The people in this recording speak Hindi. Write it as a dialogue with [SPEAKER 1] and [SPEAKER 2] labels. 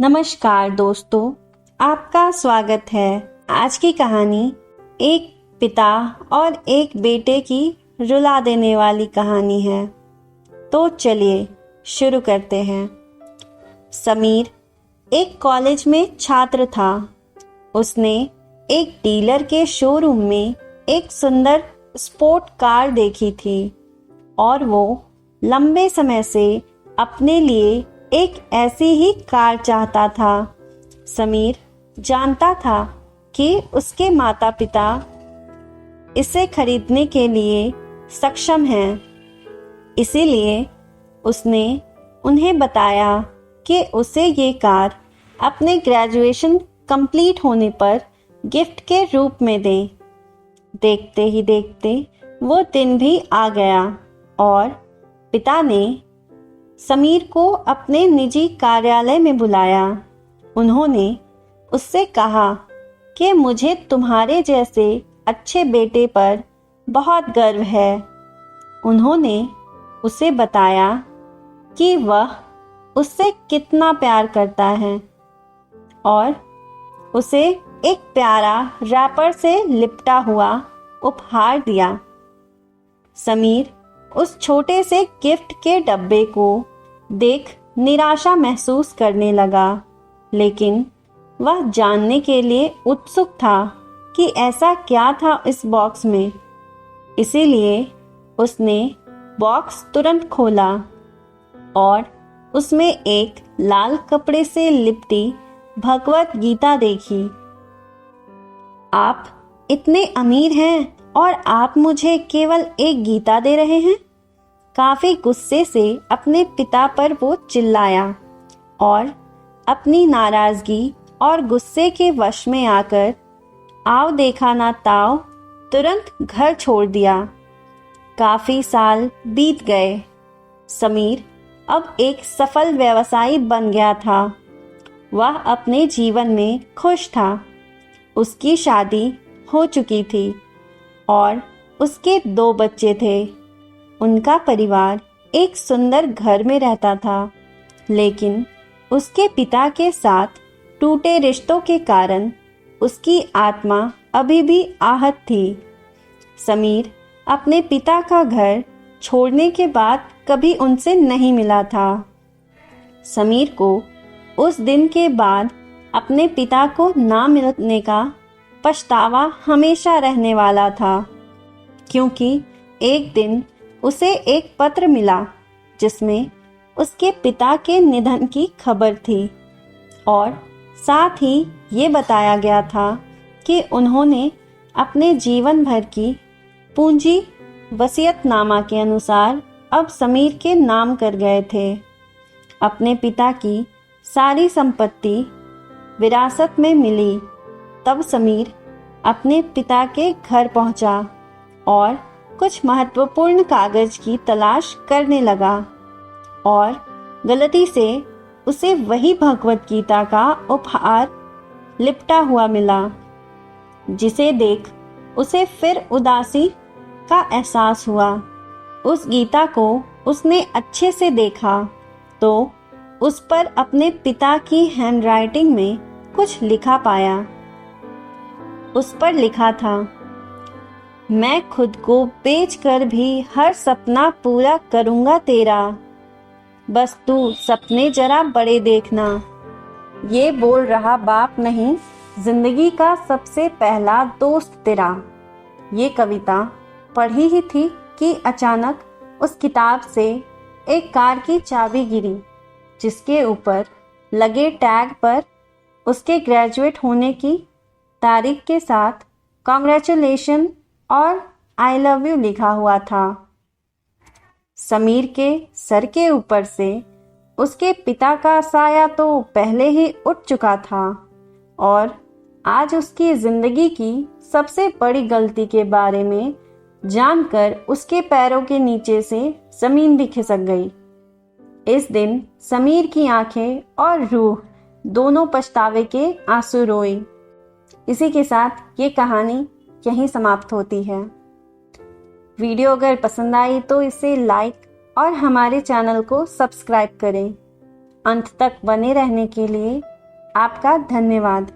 [SPEAKER 1] नमस्कार दोस्तों, आपका स्वागत है। आज की कहानी एक पिता और एक बेटे की रुला देने वाली कहानी है। तो चलिए शुरू करते हैं। समीर एक कॉलेज में छात्र था। उसने एक डीलर के शोरूम में एक सुंदर स्पोर्ट कार देखी थी और वो लंबे समय से अपने लिए एक ऐसी ही कार चाहता था। समीर जानता था कि उसके माता पिता इसे खरीदने के लिए सक्षम हैं। इसीलिए उसने उन्हें बताया कि उसे ये कार अपने ग्रेजुएशन कंप्लीट होने पर गिफ्ट के रूप में दें। देखते ही देखते वो दिन भी आ गया और पिता ने समीर को अपने निजी कार्यालय में बुलाया। उन्होंने उससे कहा कि मुझे तुम्हारे जैसे अच्छे बेटे पर बहुत गर्व है। उन्होंने उसे बताया कि वह उससे कितना प्यार करता है और उसे एक प्यारा रैपर से लिपटा हुआ उपहार दिया। समीर उस छोटे से गिफ्ट के डब्बे को देख निराशा महसूस करने लगा, लेकिन वह जानने के लिए उत्सुक था कि ऐसा क्या था इस बॉक्स में। इसीलिए उसने बॉक्स तुरंत खोला और उसमें एक लाल कपड़े से लिपटी भगवत गीता देखी। आप इतने अमीर हैं और आप मुझे केवल एक गीता दे रहे हैं? काफी गुस्से से अपने पिता पर वो चिल्लाया और अपनी नाराजगी और गुस्से के वश में आकर आओ देखा ना ताओ तुरंत घर छोड़ दिया। काफी साल बीत गए। समीर अब एक सफल व्यवसायी बन गया था। वह अपने जीवन में खुश था। उसकी शादी हो चुकी थी और उसके 2 बच्चे थे। उनका परिवार एक सुंदर घर में रहता था, लेकिन उसके पिता के साथ टूटे रिश्तों के कारण उसकी आत्मा अभी भी आहत थी। समीर अपने पिता का घर छोड़ने के बाद कभी उनसे नहीं मिला था। समीर को उस दिन के बाद अपने पिता को ना मिलने का पछतावा हमेशा रहने वाला था, क्योंकि एक दिन उसे एक पत्र मिला जिसमें उसके पिता के निधन की खबर थी और साथ ही ये बताया गया था कि उन्होंने अपने जीवन भर की पूंजी वसीयतनामा के अनुसार अब समीर के नाम कर गए थे। अपने पिता की सारी संपत्ति विरासत में मिली। तब समीर अपने पिता के घर पहुंचा और कुछ महत्वपूर्ण कागज की तलाश करने लगा और गलती से उसे वही भगवत गीता का उपहार लिपटा हुआ मिला, जिसे देख उसे फिर उदासी का एहसास हुआ। उस गीता को उसने अच्छे से देखा तो उस पर अपने पिता की हैंडराइटिंग में कुछ लिखा पाया। उस पर लिखा था, मैं खुद को बेचकर भी हर सपना पूरा करूंगा तेरा, बस तू सपने जरा बड़े देखना। ये बोल रहा बाप नहीं, जिंदगी का सबसे पहला दोस्त तेरा। ये कविता पढ़ी ही थी कि अचानक उस किताब से एक कार की चाबी गिरी, जिसके ऊपर लगे टैग पर उसके ग्रेजुएट होने की तारीख के साथ कॉन्ग्रेचुलेशन और आई लव यू लिखा हुआ था। समीर के सर के ऊपर से उसके पिता का साया तो पहले ही उठ चुका था और आज उसकी जिंदगी की सबसे बड़ी गलती के बारे में जानकर उसके पैरों के नीचे से जमीन भी खिसक गई। इस दिन समीर की आंखें और रूह दोनों पछतावे के आंसू रोई। इसी के साथ ये कहानी यहीं समाप्त होती है। वीडियो अगर पसंद आई तो इसे लाइक और हमारे चैनल को सब्सक्राइब करें। अंत तक बने रहने के लिए आपका धन्यवाद।